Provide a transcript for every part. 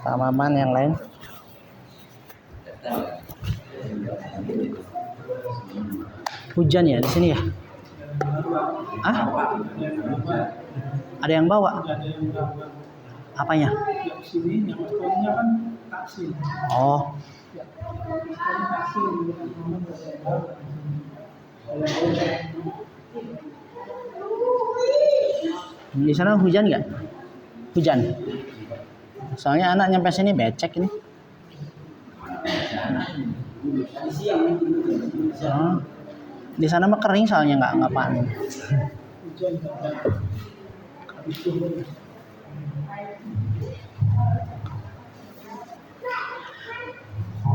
Tamaman yang lain. Hujan ya di sini ya? Ah? Ada yang bawa? Apanya? Oh. Di sana hujan nggak? Hujan. Soalnya anak nyampe sini becek ini. Oh. Di sana mah kering soalnya nggak panen.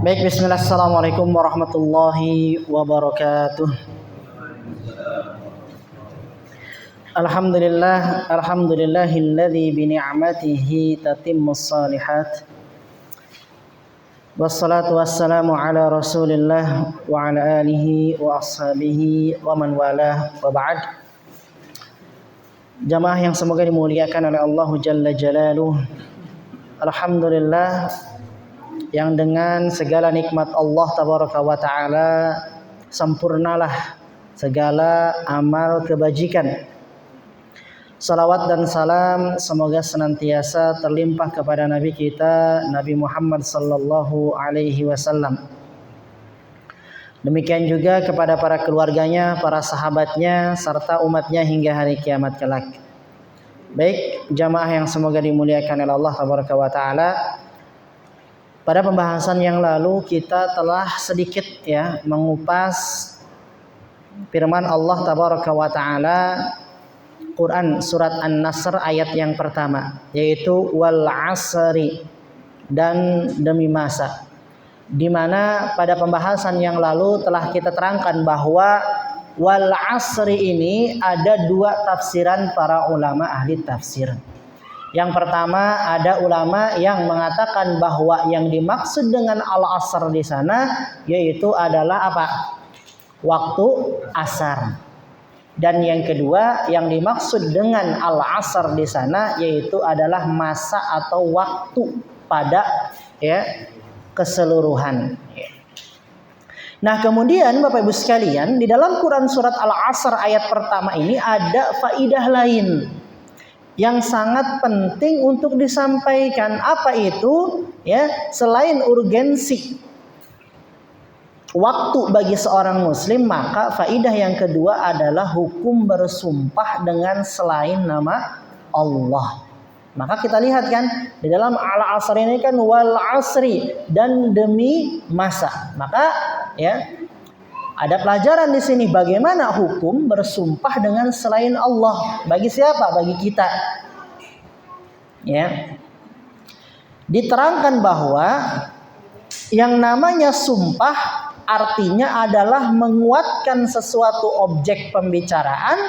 Baik, bismillah, assalamualaikum warahmatullahi wabarakatuh. Alhamdulillahilladzi bi ni'matihi tatimmus shalihat. Wassalatu wassalamu ala Rasulillah wa ala alihi wa ashabihi wa man walah wa ba'd. Jamaah yang semoga dimuliakan oleh Allah Jalla Jalaluh. Alhamdulillah yang dengan segala nikmat Allah Tabaraka wa Ta'ala sempurnalah segala amal kebajikan. Salawat dan salam semoga senantiasa terlimpah kepada Nabi kita Nabi Muhammad sallallahu alaihi wasallam. Demikian juga kepada para keluarganya, para sahabatnya serta umatnya hingga hari kiamat kelak. Baik, jamaah yang semoga dimuliakan oleh Allah Tabaraka wa Ta'ala. Pada pembahasan yang lalu kita telah sedikit mengupas firman Allah Tabaraka wa Ta'ala Quran surat An-Nasr ayat yang pertama, yaitu wal asri, dan demi masa. Di mana pada pembahasan yang lalu telah kita terangkan bahwa wal asri ini ada dua tafsiran para ulama ahli tafsir. Yang pertama, ada ulama yang mengatakan bahwa yang dimaksud dengan al-asr di sana yaitu adalah apa? Waktu asar. Dan yang kedua, yang dimaksud dengan al-asr di sana yaitu adalah masa atau waktu pada keseluruhan. Nah, kemudian Bapak Ibu sekalian, di dalam Quran surat Al-Asr ayat pertama ini ada faidah lain yang sangat penting untuk disampaikan. Apa itu? Selain urgensi waktu bagi seorang muslim, maka faidah yang kedua adalah hukum bersumpah dengan selain nama Allah. Maka kita lihat kan di dalam al-asr ini kan wal asri, dan demi masa. Maka ada pelajaran di sini bagaimana hukum bersumpah dengan selain Allah. Bagi siapa? Bagi kita. Diterangkan bahwa yang namanya sumpah artinya adalah menguatkan sesuatu objek pembicaraan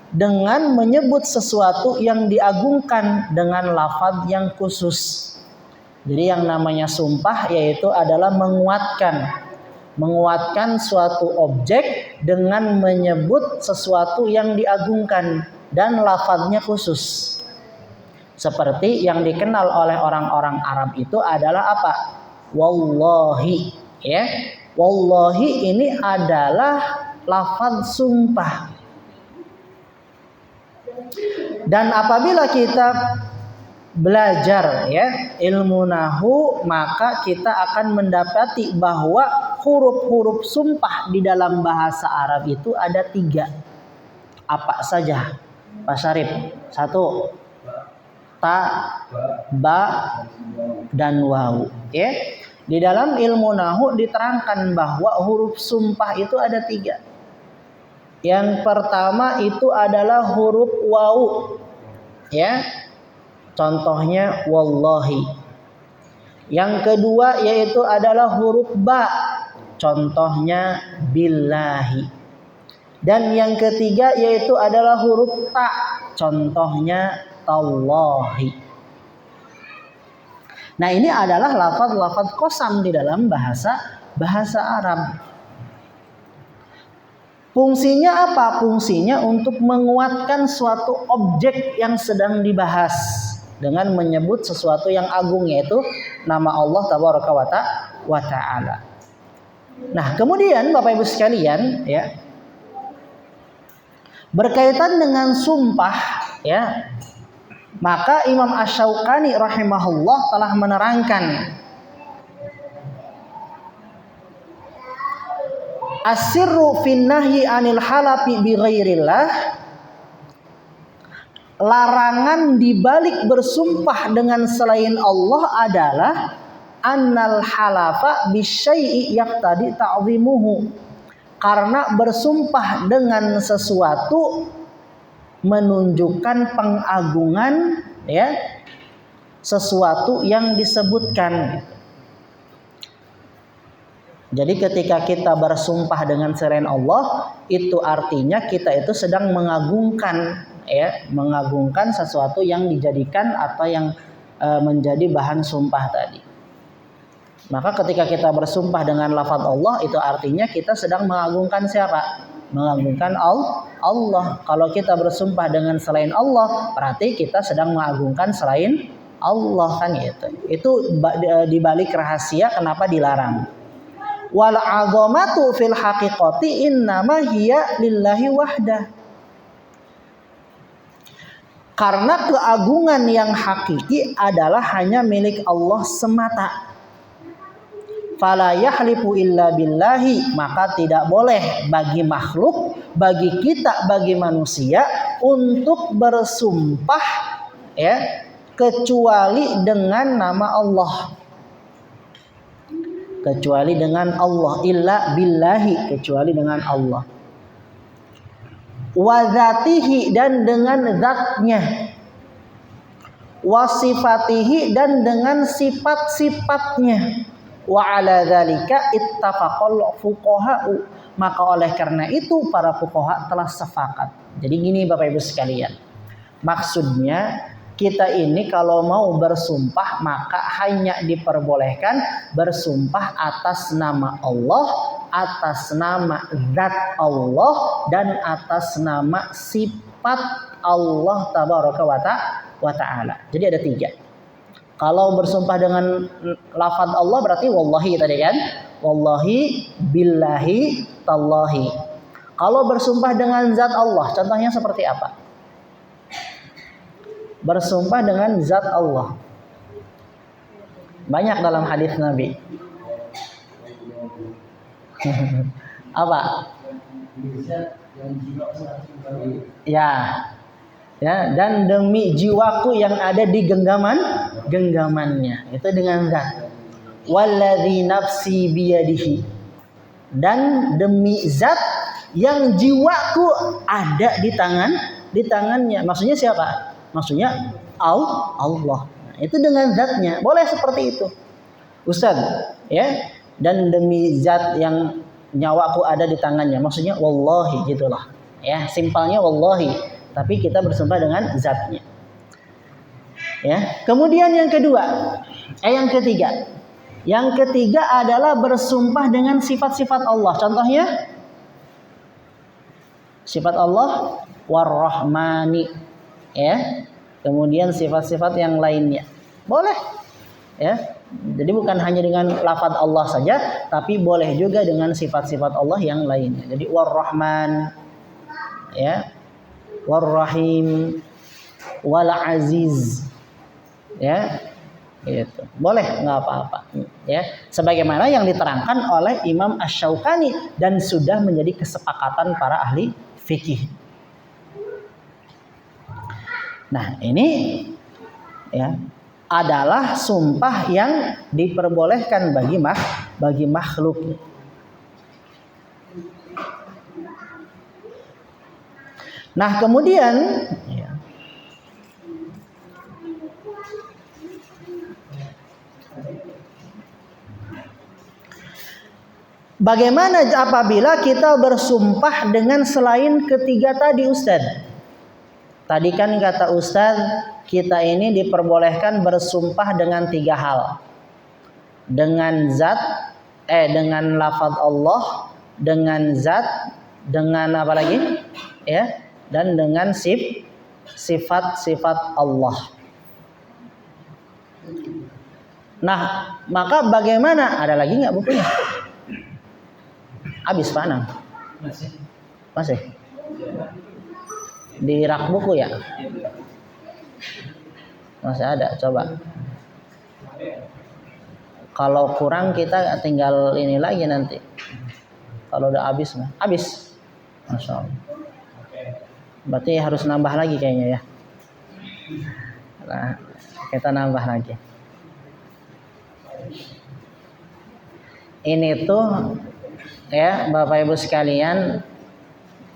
dengan menyebut sesuatu yang diagungkan dengan lafaz yang khusus. Jadi yang namanya sumpah yaitu adalah menguatkan suatu objek dengan menyebut sesuatu yang diagungkan dan lafaznya khusus. Seperti yang dikenal oleh orang-orang Arab itu adalah apa? Wallahi. Wallahi ini adalah lafaz sumpah. Dan apabila kita belajar ilmu nahwu, maka kita akan mendapati bahwa huruf-huruf sumpah di dalam bahasa Arab itu ada 3. Apa saja, Pak Syarif? 1, ta, ba, dan waw. Di dalam ilmu nahwu diterangkan bahwa huruf sumpah itu ada 3. Yang pertama itu adalah huruf waw. Contohnya wallahi. Yang kedua yaitu adalah huruf ba. Contohnya billahi. Dan yang ketiga yaitu adalah huruf ta. Contohnya tallahi. Nah, ini adalah lafaz-lafaz qasam di dalam bahasa Arab. Fungsinya apa? Fungsinya untuk menguatkan suatu objek yang sedang dibahas. dengan menyebut sesuatu yang agung, yaitu nama Allah tabaraka wa ta'ala. Nah, kemudian Bapak Ibu sekalian, ya, berkaitan dengan sumpah, ya, maka Imam Asy-Syaukani rahimahullah telah menerangkan as-sirru fin nahyi 'anil halafi bi ghairillah, larangan dibalik bersumpah dengan selain Allah adalah annal halafa bisyai'i yaqtadi ta'zimuhu, karena bersumpah dengan sesuatu menunjukkan pengagungan, ya, sesuatu yang disebutkan. Jadi ketika kita bersumpah dengan selain Allah, itu artinya kita itu sedang mengagungkan, ya, mengagungkan sesuatu yang dijadikan atau yang menjadi bahan sumpah tadi. Maka ketika kita bersumpah dengan lafaz Allah, itu artinya kita sedang mengagungkan siapa? Mengagungkan Allah. Kalau kita bersumpah dengan selain Allah, berarti kita sedang mengagungkan selain Allah, kan gitu. Itu dibalik rahasia kenapa dilarang. Wal 'azamatu fil haqiqati innama hiya lillahi wahdah. Karena keagungan yang hakiki adalah hanya milik Allah semata. Fala yahlifu illa billahi, maka tidak boleh bagi makhluk, bagi kita, bagi manusia untuk bersumpah, ya, kecuali dengan nama Allah. Kecuali dengan Allah, illa billahi, kecuali dengan Allah. Wa dzatihi, dan dengan zatnya. Wa sifatihi, dan dengan sifat-sifatnya. Wa ala dzalika ittafaqal fuqaha'u, maka oleh karena itu para fuqaha telah sepakat. Jadi gini Bapak Ibu sekalian, maksudnya kita ini kalau mau bersumpah maka hanya diperbolehkan bersumpah atas nama Allah, atas nama zat Allah, dan atas nama sifat Allah tabaraka wa ta'ala. Jadi ada 3. Kalau bersumpah dengan lafaz Allah berarti wallahi tadi kan? Wallahi, billahi, tallahi. Kalau bersumpah dengan zat Allah, contohnya seperti apa? Bersumpah dengan zat Allah. Banyak dalam hadis Nabi. Apa? Ya. Ya, dan demi jiwaku yang ada di genggamannya, itu dengan zat. Walladzi nafsi biyadihi, dan demi zat yang jiwaku ada di tangannya. Maksudnya siapa? Maksudnya Allah. Nah, itu dengan zatnya. Boleh seperti itu, Ustaz, ya. Dan demi zat yang nyawaku ada di tangannya, maksudnya wallahi, gitulah. Ya, simpelnya wallahi. Tapi kita bersumpah dengan zatnya. Ya. Kemudian yang ketiga. Yang ketiga adalah bersumpah dengan sifat-sifat Allah. Contohnya sifat Allah War-Rahmani, ya. Kemudian sifat-sifat yang lainnya. Boleh. Ya. Jadi bukan hanya dengan lafaz Allah saja, tapi boleh juga dengan sifat-sifat Allah yang lainnya. Jadi War-Rahman, ya. War-Rahim, Wal-Aziz, ya, gitu. Boleh, nggak apa-apa, ya. Sebagaimana yang diterangkan oleh Imam Asy-Syaukani dan sudah menjadi kesepakatan para ahli fikih. Nah, ini, ya, adalah sumpah yang diperbolehkan bagi makhluk. Nah, kemudian, ya, bagaimana apabila kita bersumpah dengan selain ketiga tadi, Ustaz? Tadi kan kata Ustaz, kita ini diperbolehkan bersumpah dengan 3 hal. Dengan zat, dengan lafaz Allah, dengan zat, dengan apa lagi? Ya. Dan dengan sifat-sifat Allah. Nah, maka bagaimana? Ada lagi nggak bukunya? Habis Pak Anang? Masih? Di rak buku ya? Masih ada, coba. Kalau kurang kita tinggal ini lagi nanti. Kalau udah habis mah, habis. Masya Allah. Berarti harus nambah lagi kayaknya ya. Nah, kita nambah lagi. Ini tuh ya Bapak Ibu sekalian,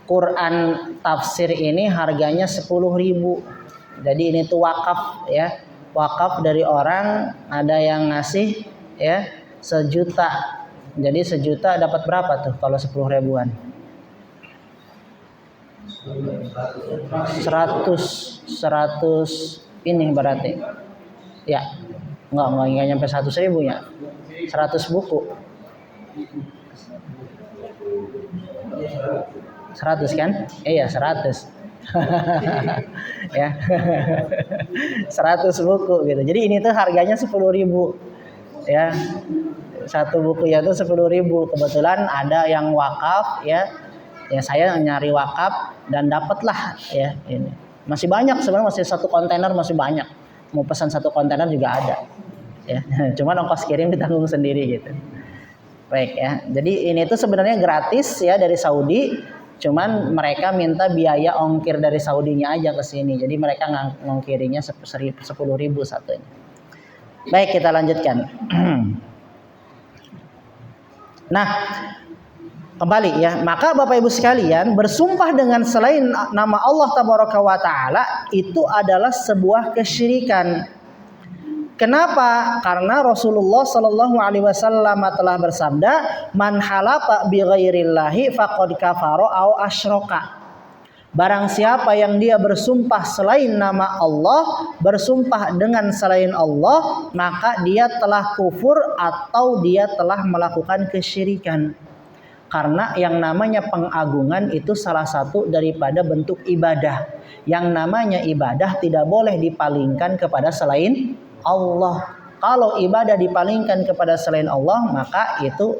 Quran tafsir ini harganya 10.000. Jadi ini tuh wakaf ya. Wakaf dari orang, ada yang ngasih ya 1.000.000. Jadi 1.000.000 dapat berapa tuh kalau 10 ribuan? 100 ini berarti ya, enggak nyampe 100.000 ya, 100 buku 100 kan? Iya 100 ya 100 buku gitu. Jadi ini tuh harganya 10.000 ya, satu buku ya tuh 10.000. Kebetulan ada yang wakaf ya. Ya saya nyari wakaf dan dapatlah ya ini. Masih banyak sebenarnya, masih satu kontainer masih banyak. Mau pesan satu kontainer juga ada. Ya, cuman ongkos kirim ditanggung sendiri gitu. Baik ya. Jadi ini tuh sebenarnya gratis ya dari Saudi. Cuman mereka minta biaya ongkir dari Saudinya aja ke sini. Jadi mereka ngongkirinya 10.000 satunya. Baik, kita lanjutkan. Nah, kembali ya, maka Bapak Ibu sekalian, bersumpah dengan selain nama Allah Tabaraka wa Ta'ala itu adalah sebuah kesyirikan. Kenapa? Karena Rasulullah Sallallahu Alaihi Wasallam telah bersabda, "Man halafa bi ghairillahi faqad kafara au asyraka." Barang siapa yang dia bersumpah selain nama Allah, bersumpah dengan selain Allah, maka dia telah kufur atau dia telah melakukan kesyirikan. Karena yang namanya pengagungan itu salah satu daripada bentuk ibadah. Yang namanya ibadah tidak boleh dipalingkan kepada selain Allah. Kalau ibadah dipalingkan kepada selain Allah, maka itu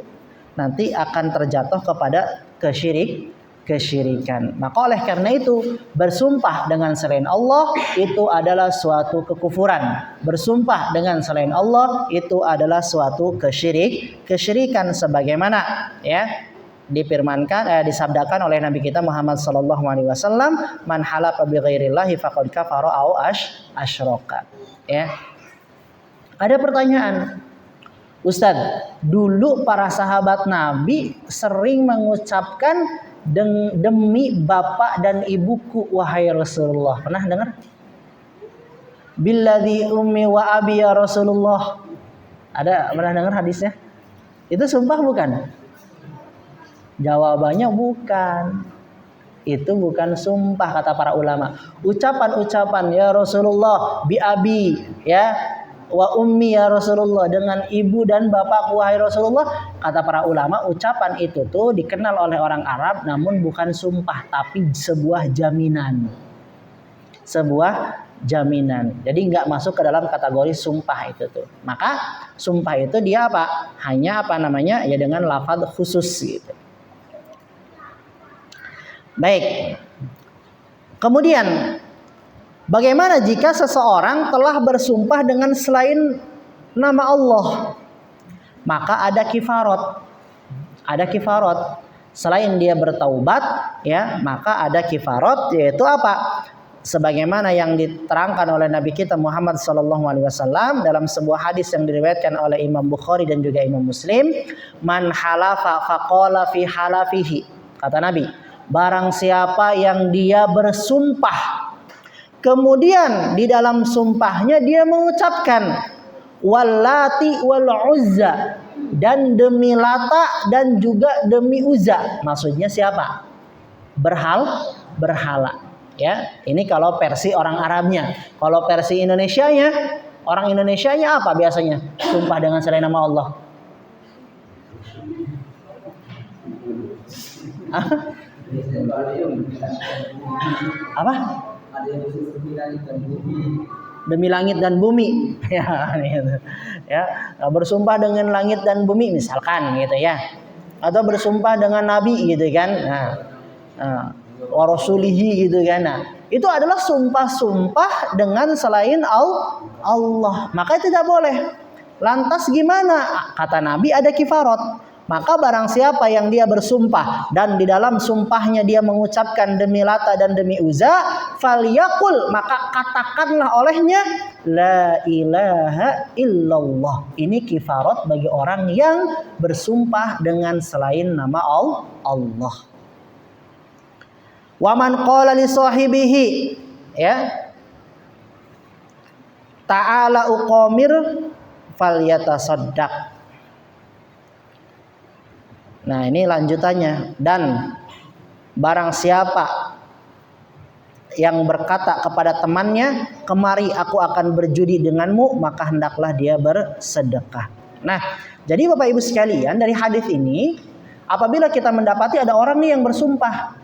nanti akan terjatuh kepada kesyirikan. Maka oleh karena itu, bersumpah dengan selain Allah itu adalah suatu kekufuran. Bersumpah dengan selain Allah itu adalah suatu kesyirikan sebagaimana ya difirmankan disabdakan oleh Nabi kita Muhammad sallallahu alaihi wasallam, "Man halafa bi ghairillahi faqad kafara au asyraka." Ya. Ada pertanyaan. Ustaz, dulu para sahabat Nabi sering mengucapkan demi bapak dan ibuku wahai Rasulullah. Pernah dengar? Billadzi ummi wa abi ya Rasulullah. Ada pernah dengar hadisnya? Itu sumpah bukan? Jawabannya bukan. Itu bukan sumpah kata para ulama. Ucapan-ucapan ya Rasulullah bi abi ya wa ummi ya Rasulullah, dengan ibu dan bapakku wahai Rasulullah, kata para ulama ucapan itu tuh dikenal oleh orang Arab namun bukan sumpah tapi sebuah jaminan. Sebuah jaminan. Jadi nggak masuk ke dalam kategori sumpah itu tuh. Maka sumpah itu dia apa? Hanya apa namanya? Ya dengan lafaz khusus gitu. Baik. Kemudian bagaimana jika seseorang telah bersumpah dengan selain nama Allah? Maka ada kifarat. Ada kifarat. Selain dia bertaubat, ya, maka ada kifarat, yaitu apa? Sebagaimana yang diterangkan oleh Nabi kita Muhammad SAW dalam sebuah hadis yang diriwayatkan oleh Imam Bukhari dan juga Imam Muslim, "Man halafa faqala fi halafihi." Kata Nabi, barang siapa yang dia bersumpah, kemudian di dalam sumpahnya dia mengucapkan wallati wal uzza, dan demi Lata dan juga demi Uzza. Maksudnya siapa? Berhala. Ya, ini kalau versi orang Arabnya. Kalau versi Indonesianya, orang Indonesianya apa biasanya? Sumpah dengan selain nama Allah. Apa? demi langit dan bumi. Ya, gitu. Ya, bersumpah dengan langit dan bumi misalkan gitu ya. Atau bersumpah dengan nabi gitu kan. Wa rasulihi gitu kan. Nah, itu adalah sumpah-sumpah dengan selain Allah. Maka tidak boleh. Lantas gimana? Kata Nabi ada kifarat. Maka barang siapa yang dia bersumpah dan di dalam sumpahnya dia mengucapkan demi Lata dan demi Uzza, falyaqul, maka katakanlah olehnya la ilaha illallah. Ini kifarat bagi orang yang bersumpah dengan selain nama Allah. Wa man qala li sahibihi, ya, ta'ala uqamir falyatasaddaq. Nah, ini lanjutannya. Dan barang siapa yang berkata kepada temannya, kemari aku akan berjudi denganmu, maka hendaklah dia bersedekah. Nah, jadi Bapak Ibu sekalian, dari hadis ini, apabila kita mendapati ada orang nih yang bersumpah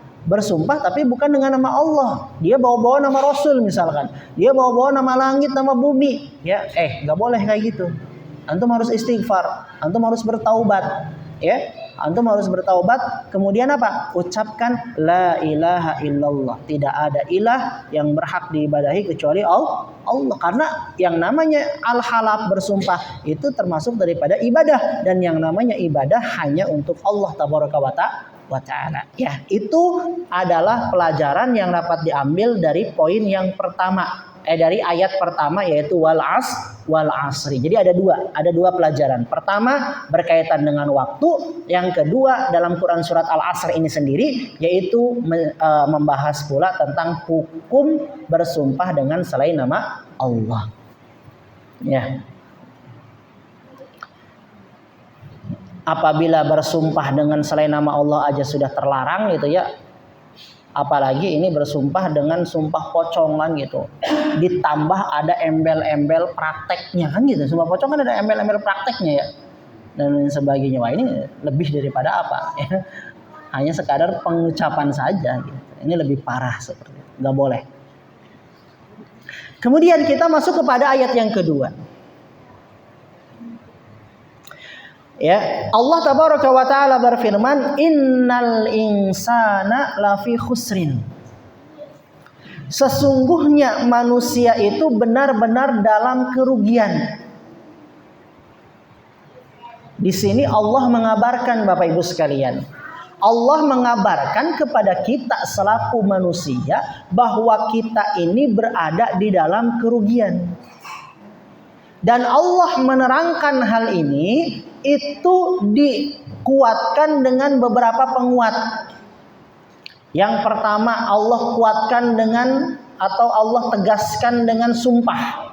tapi bukan dengan nama Allah, dia bawa-bawa nama Rasul misalkan, dia bawa-bawa nama langit, nama bumi, ya, nggak boleh kayak gitu. Antum harus istighfar, antum harus bertaubat, ya. Antum harus bertaubat, kemudian apa? Ucapkan la ilaha illallah. Tidak ada ilah yang berhak diibadahi kecuali Allah. Karena yang namanya al-halaf, bersumpah, itu termasuk daripada ibadah. Dan yang namanya ibadah hanya untuk Allah tabaraka wa ta'ala. Ya, itu adalah pelajaran yang dapat diambil dari poin yang pertama. Dari ayat pertama, yaitu wal asri. Jadi ada dua pelajaran. Pertama berkaitan dengan waktu, yang kedua dalam Quran surat Al-Asr ini sendiri, yaitu membahas pula tentang hukum bersumpah dengan selain nama Allah. Ya. Apabila bersumpah dengan selain nama Allah aja sudah terlarang gitu ya, apalagi ini bersumpah dengan sumpah pocongan gitu, ditambah ada embel-embel prakteknya kan gitu. Sumpah pocong kan ada embel-embel prakteknya ya, dan lain sebagainya. Wah, ini lebih daripada apa ya, hanya sekadar pengucapan saja gitu. Ini lebih parah seperti itu, nggak boleh. Kemudian kita masuk kepada ayat yang kedua. Ya, Allah tabaraka wa taala berfirman, innal insana lafi khusrin. Sesungguhnya manusia itu benar-benar dalam kerugian. Di sini Allah mengabarkan, Bapak Ibu sekalian, Allah mengabarkan kepada kita selaku manusia bahwa kita ini berada di dalam kerugian. Dan Allah menerangkan hal ini itu dikuatkan dengan beberapa penguat. Yang pertama, Allah kuatkan dengan, atau Allah tegaskan dengan sumpah.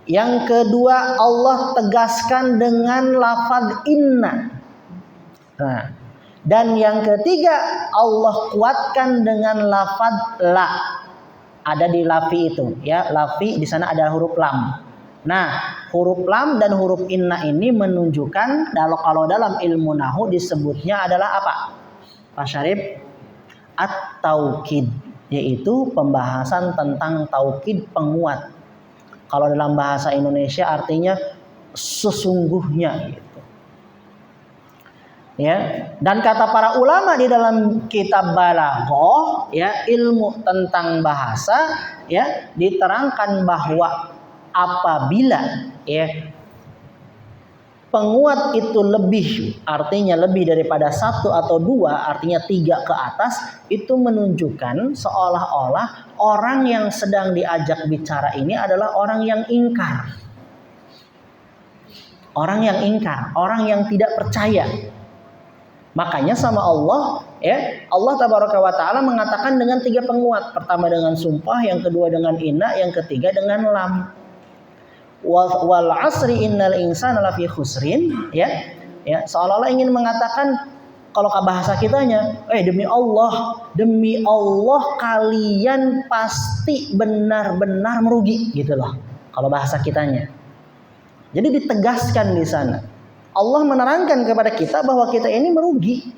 Yang kedua, Allah tegaskan dengan lafaz inna. Nah, dan yang ketiga, Allah kuatkan dengan lafaz la. Ada di lafi itu, ya, lafi di sana ada huruf lam. Nah, huruf lam dan huruf inna ini menunjukkan, kalau dalam ilmu nahu disebutnya adalah apa? Pak Syarif, at-taukid, yaitu pembahasan tentang taukid, penguat. Kalau dalam bahasa Indonesia artinya sesungguhnya gitu. Ya, dan kata para ulama di dalam kitab Balaghah, ya, ilmu tentang bahasa, ya, diterangkan bahwa apabila, ya, penguat itu lebih, artinya lebih daripada satu atau dua, artinya tiga ke atas, itu menunjukkan seolah-olah orang yang sedang diajak bicara ini adalah orang yang ingkar. Orang yang ingkar, orang yang tidak percaya. Makanya sama Allah, ya, Allah tabaraka wa ta'ala mengatakan dengan tiga penguat. Pertama dengan sumpah, yang kedua dengan inna, yang ketiga dengan lam. Wal asri innal insana lafi khusrin, ya, seolah-olah ingin mengatakan, kalau bahasa kitanya, demi Allah kalian pasti benar-benar merugi, gitu loh, kalau bahasa kitanya. Jadi ditegaskan di sana, Allah menerangkan kepada kita bahwa kita ini merugi.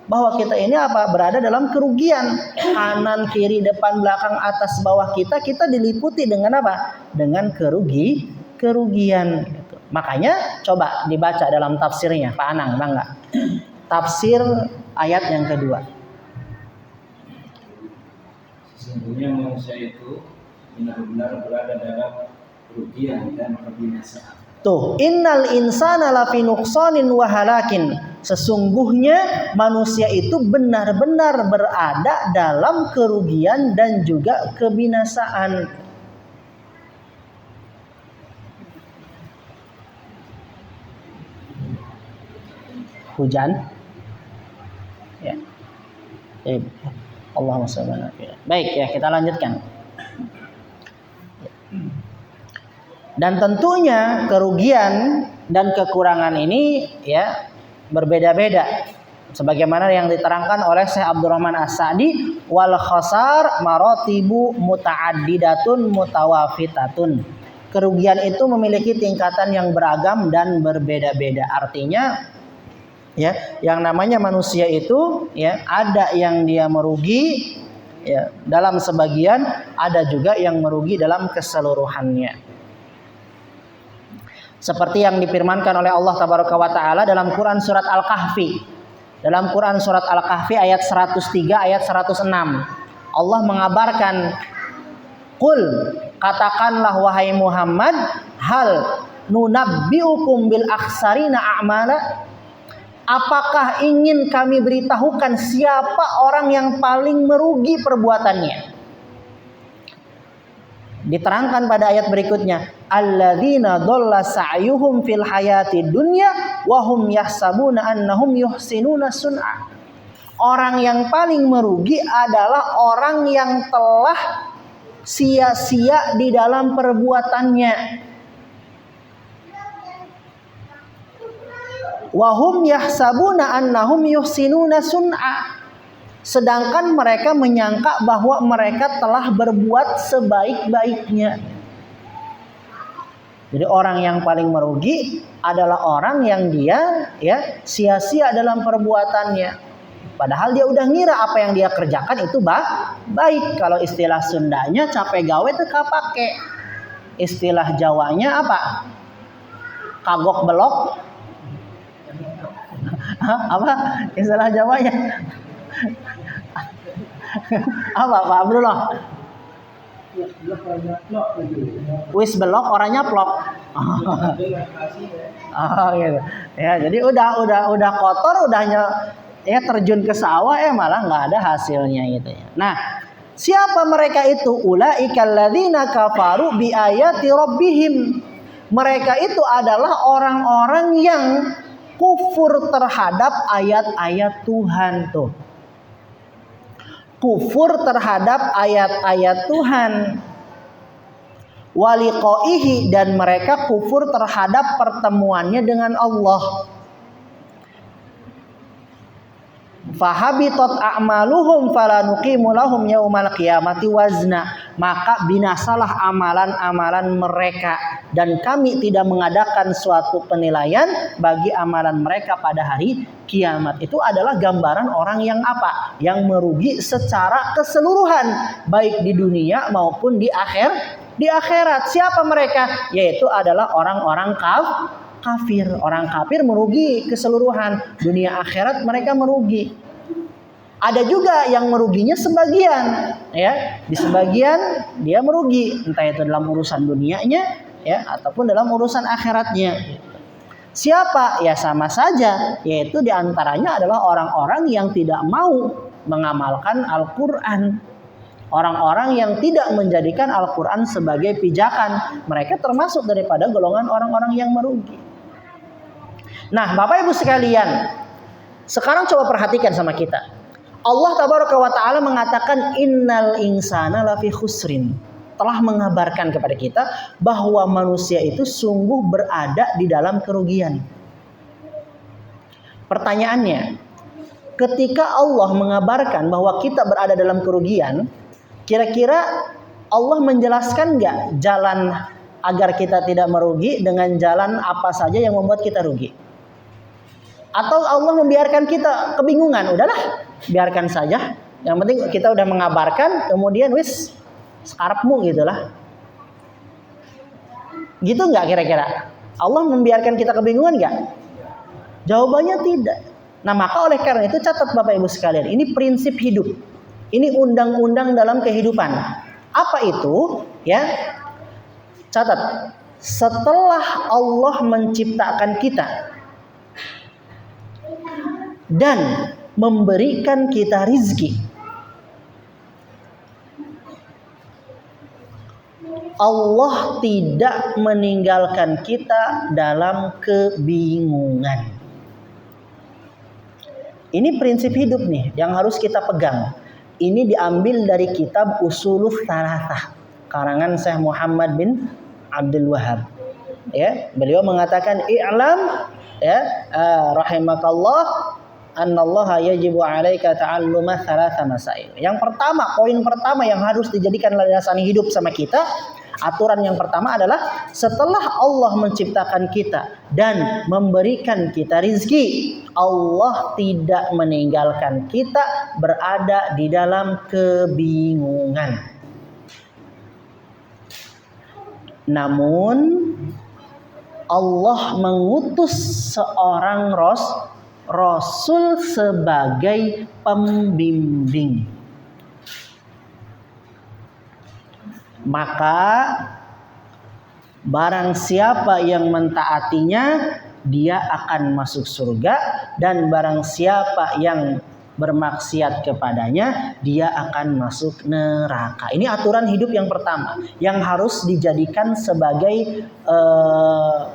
bahwa kita ini berada dalam kerugian. Kanan, kiri, depan, belakang, atas, bawah kita diliputi dengan dengan kerugian gitu. Makanya coba dibaca dalam tafsirnya Pak Anang, bangga. Tafsir ayat yang kedua. Sesungguhnya manusia itu benar-benar berada dalam kerugian dan kebinasaan. Tuh, innal insana lafi nuqsanin wa halakin. Sesungguhnya manusia itu benar-benar berada dalam kerugian dan juga kebinasaan. Hujan. Ya. Allahumma shalli ala Muhammad. Baik ya, kita lanjutkan. Dan tentunya kerugian dan kekurangan ini ya berbeda-beda. Sebagaimana yang diterangkan oleh Syekh Abdurrahman As-Sa'di, wal khasar maratibu muta'addidatun mutawafitatun. Kerugian itu memiliki tingkatan yang beragam dan berbeda-beda. Artinya ya, yang namanya manusia itu ya ada yang dia merugi ya dalam sebagian, ada juga yang merugi dalam keseluruhannya. Seperti yang difirmankan oleh Allah Tabaraka wa Ta'ala dalam Quran surat Al-Kahfi. Dalam Quran surat Al-Kahfi ayat 103 ayat 106. Allah mengabarkan, "Qul, katakanlah wahai Muhammad, hal nunabbiukum bil akhsarina a'mala?" Apakah ingin kami beritahukan siapa orang yang paling merugi perbuatannya? Diterangkan pada ayat berikutnya, alladzina dhalla sa'yuhum fil hayati dunya wa hum yahsabuna annahum yuhsinuna sun'a. Orang yang paling merugi adalah orang yang telah sia-sia di dalam perbuatannya. Wa hum yahsabuna annahum yuhsinuna sun'a. Sedangkan mereka menyangka bahwa mereka telah berbuat sebaik-baiknya. Jadi orang yang paling merugi adalah orang yang dia ya sia-sia dalam perbuatannya. Padahal dia udah ngira apa yang dia kerjakan itu baik. Kalau istilah Sundanya capek gawe teu kapake. Istilah Jawanya apa? Kagok belok. Apa istilah Jawanya? Apa Pak Abdullah? Wis belok orangnya plok. Oh gitu. Ya, jadi udah kotor, ya terjun ke sawah malah nggak ada hasilnya gitu ya. Nah, siapa mereka itu? Ulaikal ladzina kafaru bi ayati rabbihim. Mereka itu adalah orang-orang yang kufur terhadap ayat-ayat Tuhan tuh. Kufur terhadap ayat-ayat Tuhan. Waliqaihi, dan mereka kufur terhadap pertemuannya dengan Allah. Fahabitat a'maluhum falanuqimu lahum yaumal qiyamati wazna. Maka binasalah amalan-amalan mereka, dan kami tidak mengadakan suatu penilaian bagi amalan mereka pada hari kiamat. Itu adalah gambaran orang yang apa? Yang merugi secara keseluruhan, baik di dunia maupun di akhirat. Siapa mereka? Yaitu adalah orang-orang kafir. Orang kafir merugi keseluruhan, dunia akhirat mereka merugi. Ada juga yang meruginya sebagian, ya. Di sebagian dia merugi, entah itu dalam urusan dunianya, ya, ataupun dalam urusan akhiratnya. Siapa? Ya sama saja, yaitu diantaranya adalah orang-orang yang tidak mau mengamalkan Al-Quran. Orang-orang yang tidak menjadikan Al-Quran sebagai pijakan, mereka termasuk daripada golongan orang-orang yang merugi. Nah, Bapak Ibu sekalian, sekarang coba perhatikan sama kita. Allah Tabaraka wa Ta'ala mengatakan innal insana lafi khusrin. Telah mengabarkan kepada kita bahwa manusia itu sungguh berada di dalam kerugian. Pertanyaannya, ketika Allah mengabarkan bahwa kita berada dalam kerugian, kira-kira Allah menjelaskan nggak jalan agar kita tidak merugi dengan jalan apa saja yang membuat kita rugi? Atau Allah membiarkan kita kebingungan, udahlah, biarkan saja. Yang penting kita udah mengabarkan, kemudian wis sekarepmu gitulah. Gitu nggak kira-kira? Allah membiarkan kita kebingungan nggak? Jawabannya tidak. Nah maka oleh karena itu catat Bapak Ibu sekalian, ini prinsip hidup. Ini undang-undang dalam kehidupan. Apa itu? Ya, catat. Setelah Allah menciptakan kita dan memberikan kita rizki, Allah tidak meninggalkan kita dalam kebingungan. Ini prinsip hidup nih yang harus kita pegang. Ini diambil dari kitab Ushulul Tsalatsah karangan Syekh Muhammad bin Abdul Wahhab. Ya, beliau mengatakan i'lam ya rahimakallah annallaha yajibu 'alaika ta'alluma tsalatsa masail. Yang pertama, poin pertama yang harus dijadikan landasan hidup sama kita, aturan yang pertama adalah setelah Allah menciptakan kita dan memberikan kita rizki, Allah tidak meninggalkan kita berada di dalam kebingungan. Namun Allah mengutus seorang Rasul sebagai pembimbing. Maka barang siapa yang mentaatinya, dia akan masuk surga, dan barang siapa yang bermaksiat kepadanya, dia akan masuk neraka. Ini aturan hidup yang pertama yang harus dijadikan sebagai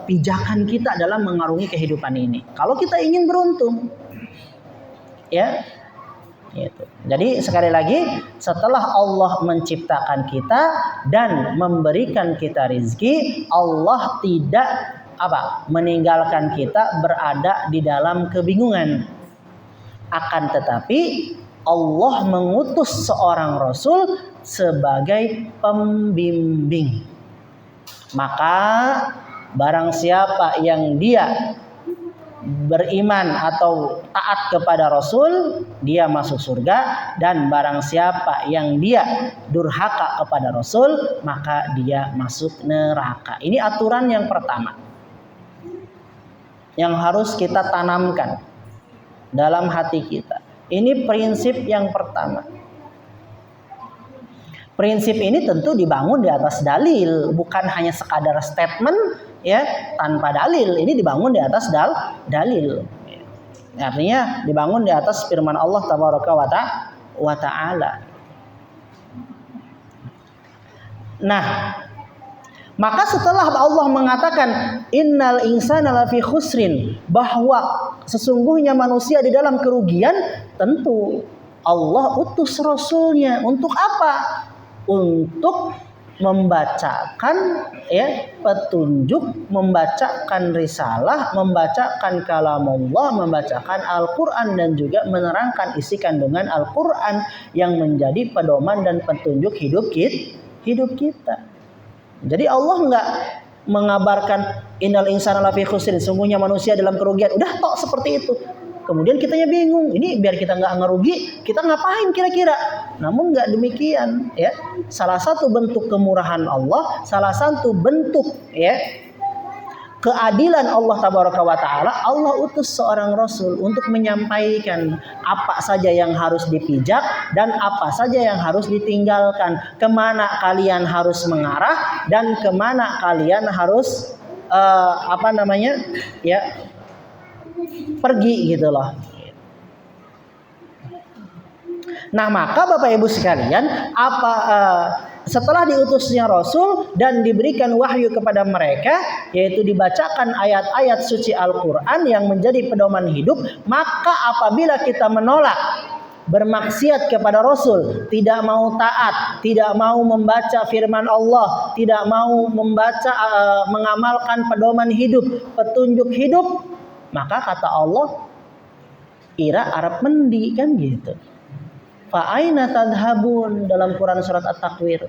pijakan kita dalam mengarungi kehidupan ini. Kalau kita ingin beruntung, ya. Gitu. Jadi sekali lagi, setelah Allah menciptakan kita dan memberikan kita rizki, Allah tidak meninggalkan kita berada di dalam kebingungan. Akan tetapi Allah mengutus seorang Rasul sebagai pembimbing. Maka barang siapa yang dia beriman atau taat kepada Rasul, dia masuk surga, dan barang siapa yang dia durhaka kepada Rasul, maka dia masuk neraka. Ini aturan yang pertama yang harus kita tanamkan dalam hati kita. Ini prinsip yang pertama. Prinsip ini tentu dibangun di atas dalil, bukan hanya sekadar statement ya tanpa dalil. Ini dibangun di atas dalil. Artinya dibangun di atas firman Allah Tabaraka wa Ta'ala. Nah, maka setelah Allah mengatakan innal insana lafi khusrin, bahwa sesungguhnya manusia di dalam kerugian, tentu Allah utus Rasulnya untuk apa? Untuk membacakan petunjuk, membacakan risalah, membacakan kalamullah, membacakan Al-Quran, dan juga menerangkan isi kandungan Al-Quran yang menjadi pedoman dan petunjuk hidup kita. Jadi Allah enggak mengabarkan innal insana lafi khusrin, sungguhnya manusia dalam kerugian, udah tok seperti itu. Kemudian kitanya bingung, ini biar kita nggak ngerugi, kita ngapain kira-kira? Namun nggak demikian, ya. Salah satu bentuk kemurahan Allah, salah satu bentuk keadilan Allah Tabaraka wa Ta'ala, Allah utus seorang Rasul untuk menyampaikan apa saja yang harus dipijak dan apa saja yang harus ditinggalkan, kemana kalian harus mengarah dan kemana kalian harus pergi gitu loh. Nah maka Bapak Ibu sekalian, setelah diutusnya Rasul dan diberikan wahyu kepada mereka, yaitu dibacakan ayat-ayat suci Al-Quran yang menjadi pedoman hidup, maka apabila kita menolak, bermaksiat kepada Rasul, tidak mau taat, tidak mau membaca firman Allah, tidak mau membaca mengamalkan pedoman hidup, petunjuk hidup, maka kata Allah, ira Arab mendi, kan gitu. Fa'aina tadhabun, dalam Quran surat At-Takwir.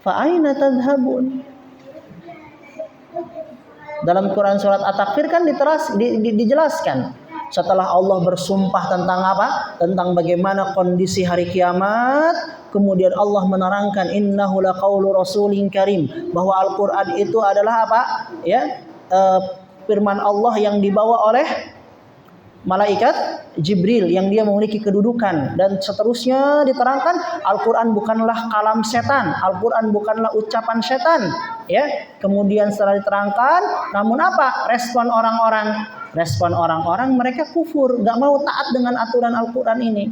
Fa'aina tadhabun. Dalam Quran surat At-Takfir kan dijelaskan setelah Allah bersumpah tentang apa? Tentang bagaimana kondisi hari kiamat, kemudian Allah menerangkan innahu laqaulu rasulin karim, bahwa Al-Qur'an itu adalah apa? Ya, firman Allah yang dibawa oleh malaikat Jibril yang dia memiliki kedudukan, dan seterusnya diterangkan Al-Quran bukanlah kalam setan, Al-Quran bukanlah ucapan setan, ya. Kemudian setelah diterangkan, namun apa respon orang-orang? Respon orang-orang, mereka kufur, gak mau taat dengan aturan Al-Quran ini.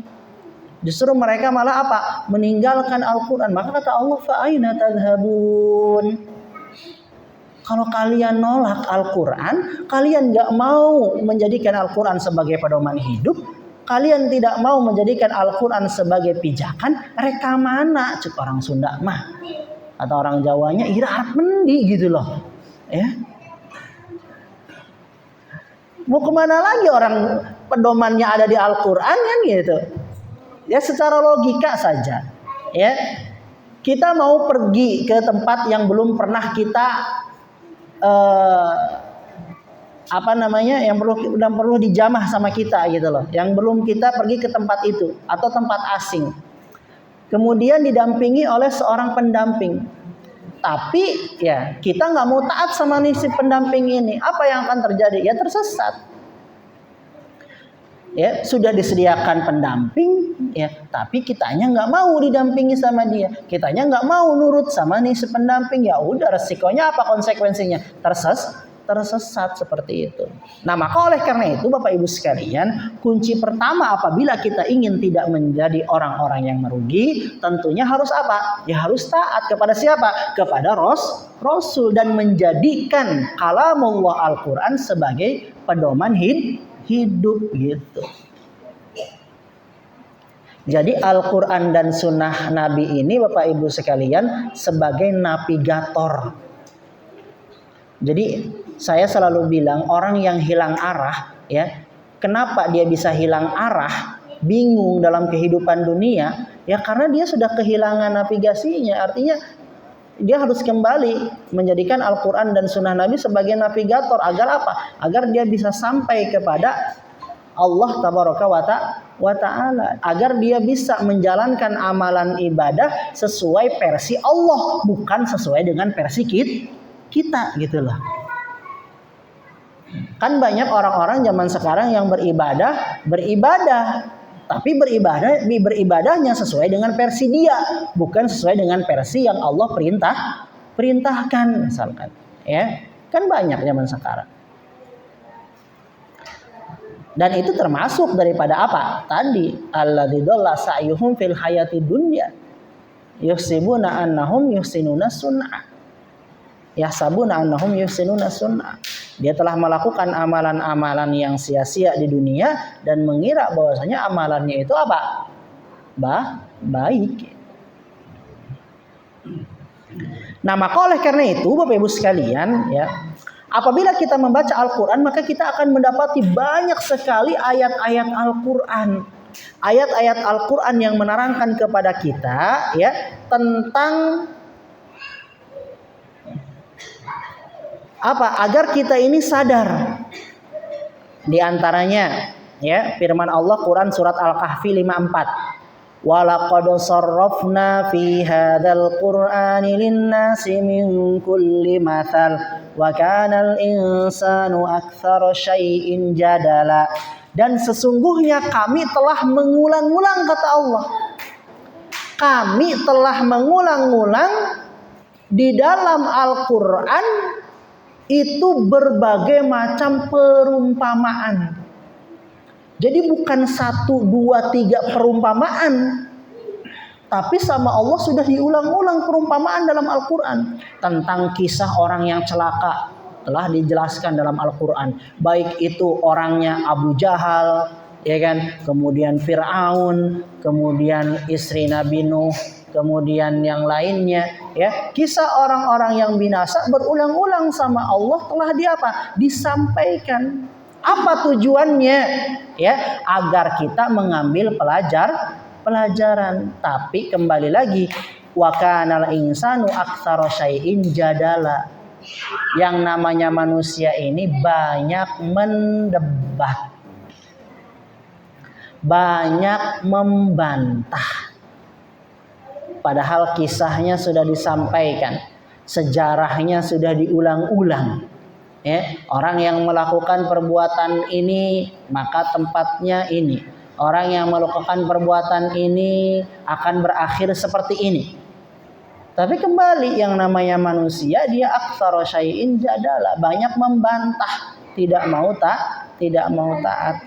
Justru mereka malah apa? Meninggalkan Al-Quran. Maka kata Allah, fa aina tadhhabun? Kalau kalian nolak Al-Quran, kalian gak mau menjadikan Al-Quran sebagai pedoman hidup, kalian tidak mau menjadikan Al-Quran sebagai pijakan, reka mana? Cek orang Sunda mah, atau orang Jawanya, ira arep mendi gitu loh. Ya. Mau kemana lagi orang pedomannya ada di Al-Quran kan gitu. Ya secara logika saja. Ya, kita mau pergi ke tempat yang belum pernah kita yang perlu dijamah sama kita gitu loh, yang belum kita pergi ke tempat itu atau tempat asing, kemudian didampingi oleh seorang pendamping, tapi ya kita nggak mau taat sama si pendamping ini, apa yang akan terjadi? Ya tersesat. Ya sudah disediakan pendamping, ya tapi kitanya nggak mau didampingi sama dia, kitanya nggak mau nurut sama nih si pendamping, ya udah resikonya apa, konsekuensinya tersesat seperti itu. Nah maka oleh karena itu Bapak Ibu sekalian, kunci pertama apabila kita ingin tidak menjadi orang-orang yang merugi, tentunya harus apa? Ya harus taat kepada siapa? Kepada Rasul, dan menjadikan kalamullah Al-Quran sebagai pedoman hidup gitu. Jadi Al-Quran dan Sunnah Nabi ini Bapak Ibu sekalian sebagai navigator. Jadi saya selalu bilang orang yang hilang arah, ya kenapa dia bisa hilang arah, bingung dalam kehidupan dunia? Ya karena dia sudah kehilangan navigasinya. Artinya dia harus kembali menjadikan Al-Quran dan Sunnah Nabi sebagai navigator. Agar apa? Agar dia bisa sampai kepada Allah Tabaraka wa Ta'ala. Agar dia bisa menjalankan amalan ibadah sesuai versi Allah, bukan sesuai dengan versi kita gitu loh. Kan banyak orang-orang zaman sekarang yang beribadah, tapi beribadahnya sesuai dengan versi dia, bukan sesuai dengan versi yang Allah perintahkan misalkan. Ya, kan banyak zaman sekarang. Dan itu termasuk daripada apa? Tadi alladzi dhalla sa'yuhum fil hayati dunya yahsibuna annahum yuhsinuna sun'a. Yahsabuna annahum yuhsinuna sun'a. Dia telah melakukan amalan-amalan yang sia-sia di dunia dan mengira bahwasanya amalannya itu apa? Baik. Nah, maka oleh karena itu Bapak Ibu sekalian, ya, apabila kita membaca Al-Quran, maka kita akan mendapati banyak sekali ayat-ayat Al-Quran. Ayat-ayat Al-Quran yang menerangkan kepada kita, ya, tentang apa? Agar kita ini sadar. Di antaranya, ya, firman Allah Quran surat Al-Kahfi 54. Walaqad sarrafna fi hadzal qur'ani lin-nasi min kulli mathal wa kana al-insanu aktsara syai'in jadala. Dan sesungguhnya kami telah mengulang-ulang, kata Allah. Kami telah mengulang-ulang di dalam Al-Qur'an itu berbagai macam perumpamaan. Jadi bukan 1, 2, 3 perumpamaan, tapi sama Allah sudah diulang-ulang perumpamaan dalam Al-Quran. Tentang kisah orang yang celaka telah dijelaskan dalam Al-Quran. Baik itu orangnya Abu Jahal, ya kan, kemudian Fir'aun, kemudian istri Nabi Nuh, kemudian yang lainnya, ya, kisah orang-orang yang binasa berulang-ulang sama Allah telah disampaikan. Apa tujuannya? Ya, agar kita mengambil pelajaran. Tapi kembali lagi, wa kanal insanu aktsara syai'in jadala. Yang namanya manusia ini banyak mendebat, banyak membantah. Padahal kisahnya sudah disampaikan, sejarahnya sudah diulang-ulang. Ya, orang yang melakukan perbuatan ini maka tempatnya ini. Orang yang melakukan perbuatan ini akan berakhir seperti ini. Tapi kembali yang namanya manusia, dia aktsara syai'in jadala, banyak membantah, tidak mau taat.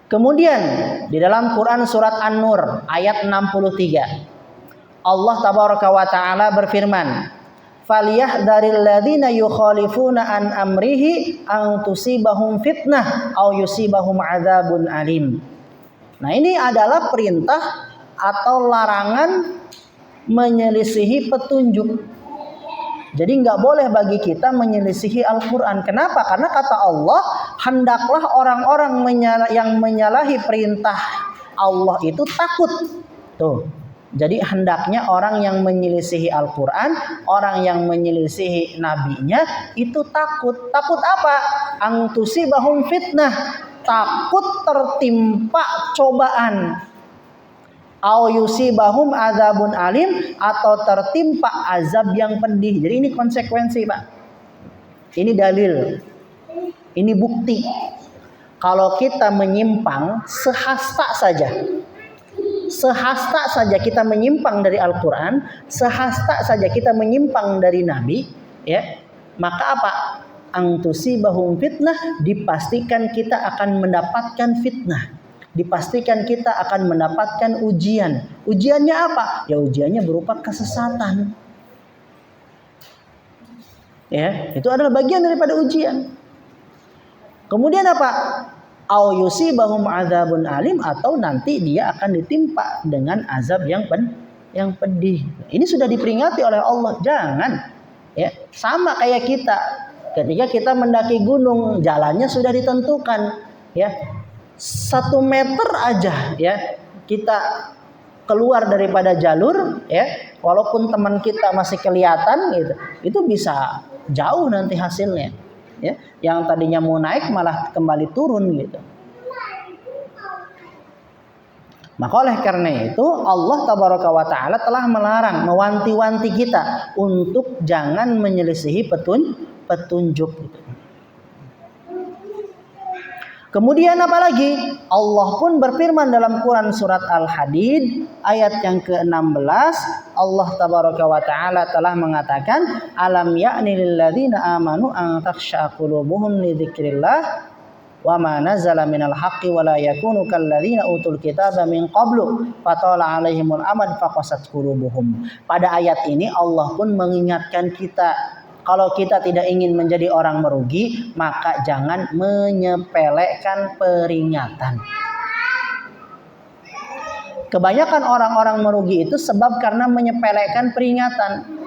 Kemudian di dalam Quran surat An-Nur ayat 63, Allah tabaraka wa taala berfirman, "Falyahdharil ladzina yukhalifuna an amrihi an tusibahum fitnah aw yusibahum adzabun alim." Nah, ini adalah perintah atau larangan menyelisihi petunjuk. Jadi nggak boleh bagi kita menyelisihi Al-Quran. Kenapa? Karena kata Allah, hendaklah orang-orang yang menyalahi perintah Allah itu takut. Tuh. Jadi hendaknya orang yang menyelisihi Al-Quran, orang yang menyelisihi nabinya itu takut. Takut apa? Ang tusibahum fitnah. Takut tertimpa cobaan. Au yusibahum adzabun alim, atau tertimpa azab yang pedih. Jadi ini konsekuensi, Pak. Ini dalil. Ini bukti. Kalau kita menyimpang sehasta saja kita menyimpang dari Al-Quran, sehasta saja kita menyimpang dari Nabi, ya, maka apa? Angtusibahum fitnah, dipastikan kita akan mendapatkan fitnah, dipastikan kita akan mendapatkan ujian. Ujiannya apa? Ya ujiannya berupa kesesatan. Ya, itu adalah bagian daripada ujian. Kemudian apa? Au yusibahum adzabun alim, atau nanti dia akan ditimpa dengan azab yang pedih. Ini sudah diperingati oleh Allah, jangan. Ya, sama kayak kita. Ketika kita mendaki gunung, jalannya sudah ditentukan, ya. 1 meter aja, ya, kita keluar daripada jalur, ya, walaupun teman kita masih kelihatan gitu, itu bisa jauh nanti hasilnya, ya. Yang tadinya mau naik malah kembali turun gitu. Maka oleh karena itu Allah tabaraka wa taala telah melarang, mewanti-wanti kita untuk jangan menyelisihi petunjuk. Kemudian apalagi? Allah pun berfirman dalam Quran surat Al-Hadid ayat yang ke-16, Allah tabaraka wa taala telah mengatakan, alam ya'ni lil ladzina amanu an takhsha qulubuhum li dzikrillah wa ma nazala minal haqqi wa la yakunu kal ladzina utul kitaba min qablu fatala alaihimul amad faqasat qulubuhum. Pada ayat ini Allah pun mengingatkan kita, kalau kita tidak ingin menjadi orang merugi, maka jangan menyepelekan peringatan. Kebanyakan orang-orang merugi itu sebab karena menyepelekan peringatan.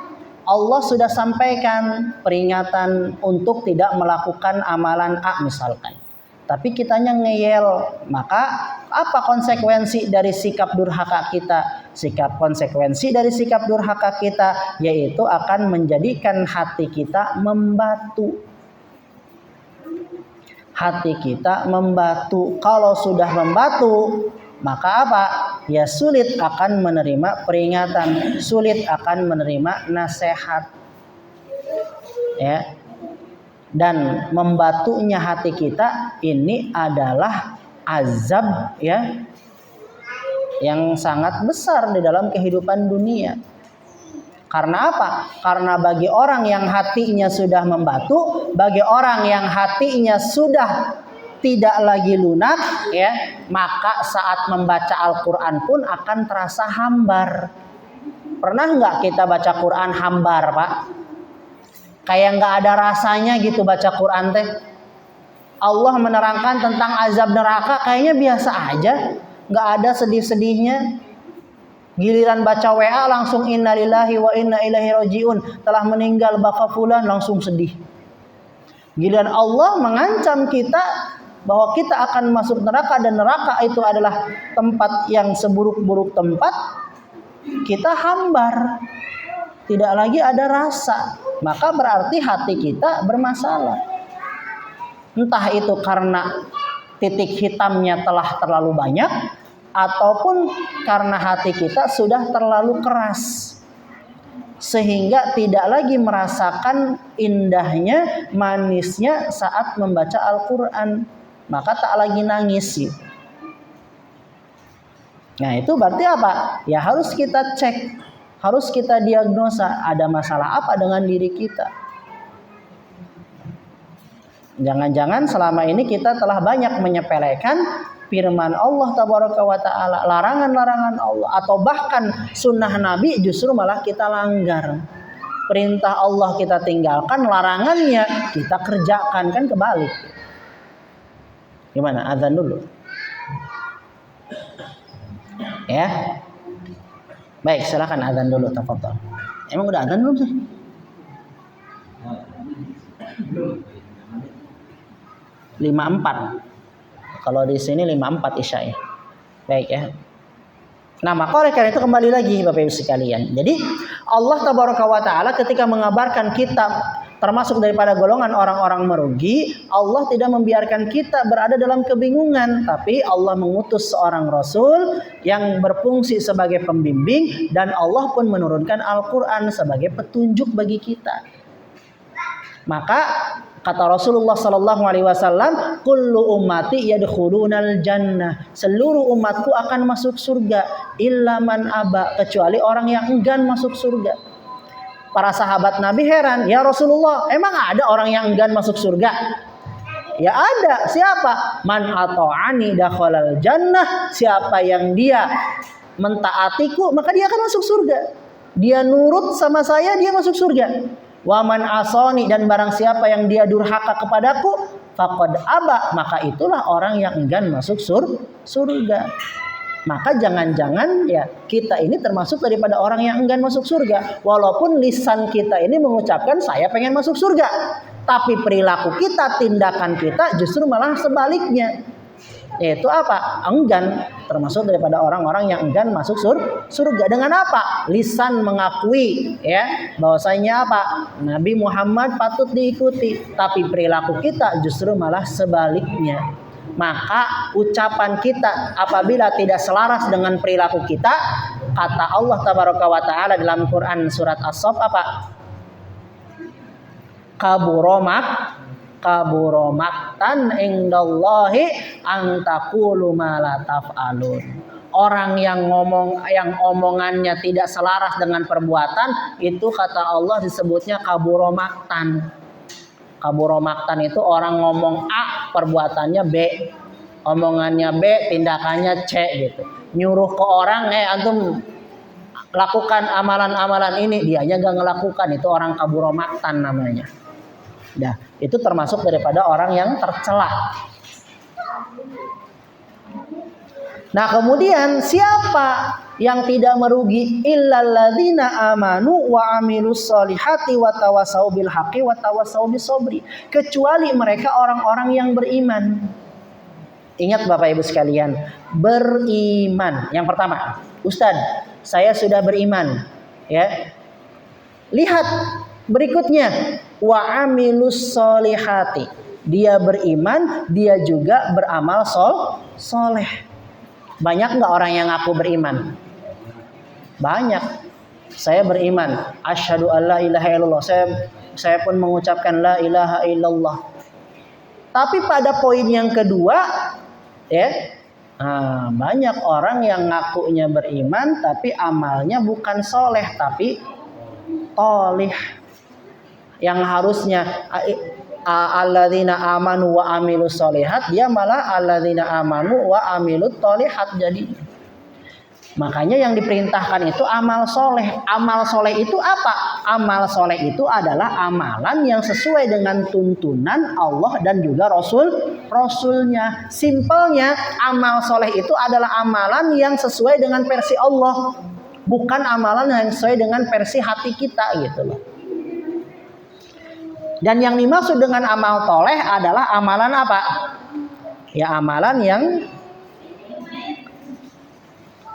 Allah sudah sampaikan peringatan untuk tidak melakukan amalan A misalkan. Tapi kitanya ngeyel, maka apa konsekuensi dari sikap durhaka kita? Konsekuensi dari sikap durhaka kita yaitu akan menjadikan hati kita membatu. Hati kita membatu. Kalau sudah membatu, maka apa? Ya sulit akan menerima peringatan, sulit akan menerima nasihat. Ya. Dan membatunya hati kita ini adalah azab, ya, yang sangat besar di dalam kehidupan dunia. Karena apa? Karena bagi orang yang hatinya sudah membatu, bagi orang yang hatinya sudah tidak lagi lunak, ya, maka saat membaca Al-Quran pun akan terasa hambar. Pernah nggak kita baca Quran hambar, Pak? Kayak nggak ada rasanya gitu baca Quran teh. Allah menerangkan tentang azab neraka kayaknya biasa aja, nggak ada sedih-sedihnya. Giliran baca WA langsung innalillahi wa inna ilaihi rajiun, telah meninggal bapak fulan, langsung sedih. Giliran Allah mengancam kita bahwa kita akan masuk neraka dan neraka itu adalah tempat yang seburuk-buruk tempat, kita hambar, tidak lagi ada rasa, maka berarti hati kita bermasalah. Entah itu karena titik hitamnya telah terlalu banyak, ataupun karena hati kita sudah terlalu keras, sehingga tidak lagi merasakan indahnya, manisnya saat membaca Al-Quran, maka tak lagi nangis. Nah itu berarti apa? Ya harus kita cek, harus kita diagnosa, ada masalah apa dengan diri kita. Jangan-jangan selama ini kita telah banyak menyepelekan firman Allah tabaraka wa ta'ala, larangan-larangan Allah, atau bahkan sunnah Nabi justru malah kita langgar. Perintah Allah kita tinggalkan, larangannya kita kerjakan, kan kebalik. Gimana? Azan dulu. Ya. Baik, silakan azan dulu, tafadhol. Emang udah azan belum sih? 5.4. Kalau di sini 5.4 Isya ya. Baik ya. Nah, maka oleh karena itu kembali lagi Bapak Ibu sekalian. Jadi Allah tabaraka wa taala ketika mengabarkan kita termasuk daripada golongan orang-orang merugi, Allah tidak membiarkan kita berada dalam kebingungan, tapi Allah mengutus seorang rasul yang berfungsi sebagai pembimbing, dan Allah pun menurunkan Al-Quran sebagai petunjuk bagi kita. Maka kata Rasulullah sallallahu alaihi wasallam, kullu ummati yadkhulunal jannah, seluruh umatku akan masuk surga, illa man aba, kecuali orang yang enggan masuk surga. Para sahabat Nabi heran, ya Rasulullah, emang ada orang yang enggan masuk surga? Ya ada. Siapa? Man ata'ani dakhalal jannah, siapa yang dia mentaatiku maka dia akan masuk surga. Dia nurut sama saya, dia masuk surga. Wa man asani, dan barang siapa yang dia durhaka kepadaku, faqad aba, maka itulah orang yang enggan masuk surga. Maka jangan-jangan ya kita ini termasuk daripada orang yang enggan masuk surga. Walaupun lisan kita ini mengucapkan saya pengen masuk surga, tapi perilaku kita, tindakan kita justru malah sebaliknya. Yaitu apa? Enggan, termasuk daripada orang-orang yang enggan masuk surga. Dengan apa? Lisan mengakui ya bahwasanya apa? Nabi Muhammad patut diikuti, tapi perilaku kita justru malah sebaliknya. Maka ucapan kita apabila tidak selaras dengan perilaku kita, kata Allah tabaraka wa taala dalam Quran surat As-Saff apa? Kaburomaktan indallahi an taqulu ma la taf'alun. Orang yang omongannya tidak selaras dengan perbuatan, itu kata Allah disebutnya kaburomaktan. Kaburomaktan itu orang ngomong A, perbuatannya B, omongannya B, tindakannya C gitu. Nyuruh ke orang, antum lakukan amalan-amalan ini, dianya gak ngelakukan, itu orang kaburomaktan namanya. Nah, itu termasuk daripada orang yang tercela. Nah, kemudian siapa yang tidak merugi? Illalladzina amanu wa amilus solihati wa tawasau bil haqqi wa tawasau bis sabri. Kecuali mereka orang-orang yang beriman. Ingat Bapak Ibu sekalian, beriman. Yang pertama, Ustadz, saya sudah beriman. Ya. Lihat berikutnya, wa amilus solihati. Dia beriman, dia juga beramal soleh. Banyak nggak orang yang ngaku beriman? Banyak. Saya beriman, asyhadu alla ilaha illallah. Saya pun mengucapkan la ilaha illallah. Tapi pada poin yang kedua, ya, banyak orang yang ngakunya beriman tapi amalnya bukan soleh tapi tolih. Yang harusnya alladzina amanu wa amilus solihat, dia malah alladzina amanu wa amilut tolihat jadi. Makanya yang diperintahkan itu amal soleh. Amal soleh itu apa? Amal soleh itu adalah amalan yang sesuai dengan tuntunan Allah dan juga Rasulnya. Simpelnya, amal soleh itu adalah amalan yang sesuai dengan versi Allah, bukan amalan yang sesuai dengan versi hati kita gitu loh. Dan yang dimaksud dengan amal toleh adalah amalan apa? Ya amalan yang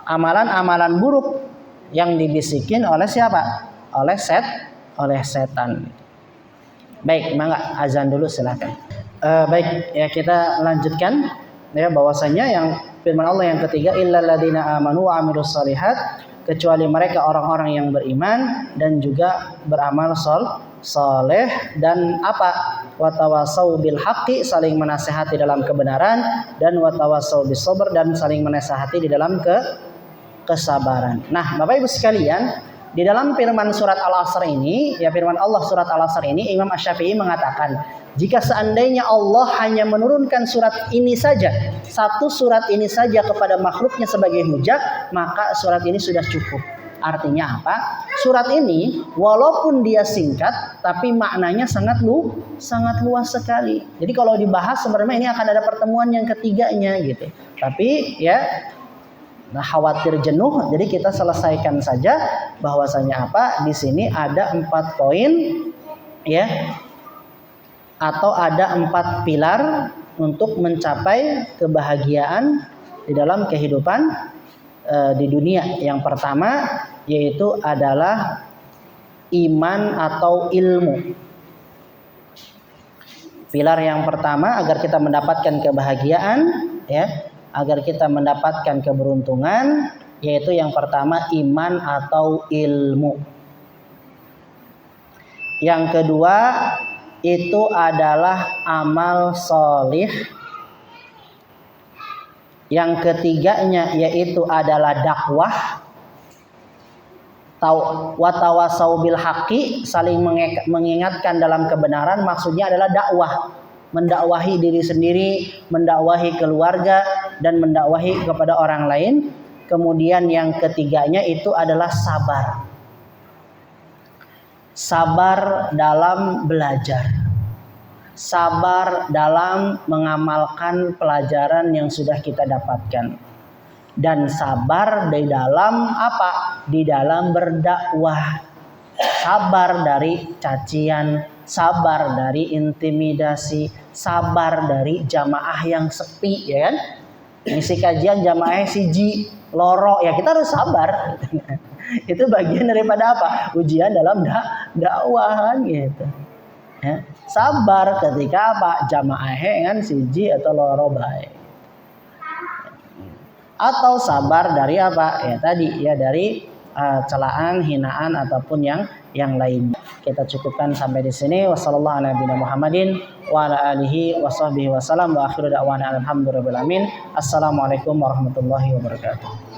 amalan-amalan buruk yang dibisikin oleh siapa? Oleh setan. Baik, mangga azan dulu silakan. Baik, ya kita lanjutkan ya, bahwasanya yang firman Allah yang ketiga, illal ladzina amanu wa amilus shalihat, kecuali mereka orang-orang yang beriman dan juga beramal soleh, dan apa? Watawasau bil haqqi, saling menasehati dalam kebenaran, dan watawasau bis sabr, dan saling menasehati di dalam kesabaran. Nah, Bapak Ibu sekalian, di dalam firman surat Al-Asr ini, ya firman Allah surat Al-Asr ini, Imam Asy-Syafi'i mengatakan, jika seandainya Allah hanya menurunkan surat ini saja, satu surat ini saja kepada makhluknya sebagai hujah, maka surat ini sudah cukup. Artinya apa? Surat ini walaupun dia singkat, tapi maknanya sangat luas sekali. Jadi kalau dibahas sebenarnya ini akan ada pertemuan yang ketiganya gitu. Tapi ya, nah khawatir jenuh, jadi kita selesaikan saja bahwasanya apa? Di sini ada 4 poin ya, atau ada 4 pilar untuk mencapai kebahagiaan di dalam kehidupan di dunia. Yang pertama yaitu adalah iman atau ilmu. Pilar yang pertama agar kita mendapatkan kebahagiaan ya, agar kita mendapatkan keberuntungan, yaitu yang pertama iman atau ilmu. Yang kedua itu adalah amal solih. Yang ketiganya yaitu adalah dakwah. Watawasau bil haqqi, saling mengingatkan dalam kebenaran, maksudnya adalah dakwah, mendakwahi diri sendiri, mendakwahi keluarga, dan mendakwahi kepada orang lain. Kemudian yang ketiganya itu adalah sabar. Sabar dalam belajar, sabar dalam mengamalkan pelajaran yang sudah kita dapatkan, dan sabar di dalam apa? Di dalam berdakwah. Sabar dari cacian, sabar dari intimidasi, sabar dari jamaah yang sepi, ya kan? Ngisi kajian jamaah siji loro, ya kita harus sabar. Itu bagian daripada apa? Ujian dalam dakwahan gitu. Ya, sabar ketika apa? Jamaah kan siji atau loro baik. Atau sabar dari apa? Ya tadi ya, dari celaan, hinaan ataupun yang lain. Kita cukupkan sampai di sini. Wassallallahu ala nabiyina Muhammadin wa ala alihi washabbihi wasallam wa akhiru da'wana alhamdulillahi rabbil alamin. Assalamualaikum warahmatullahi wabarakatuh.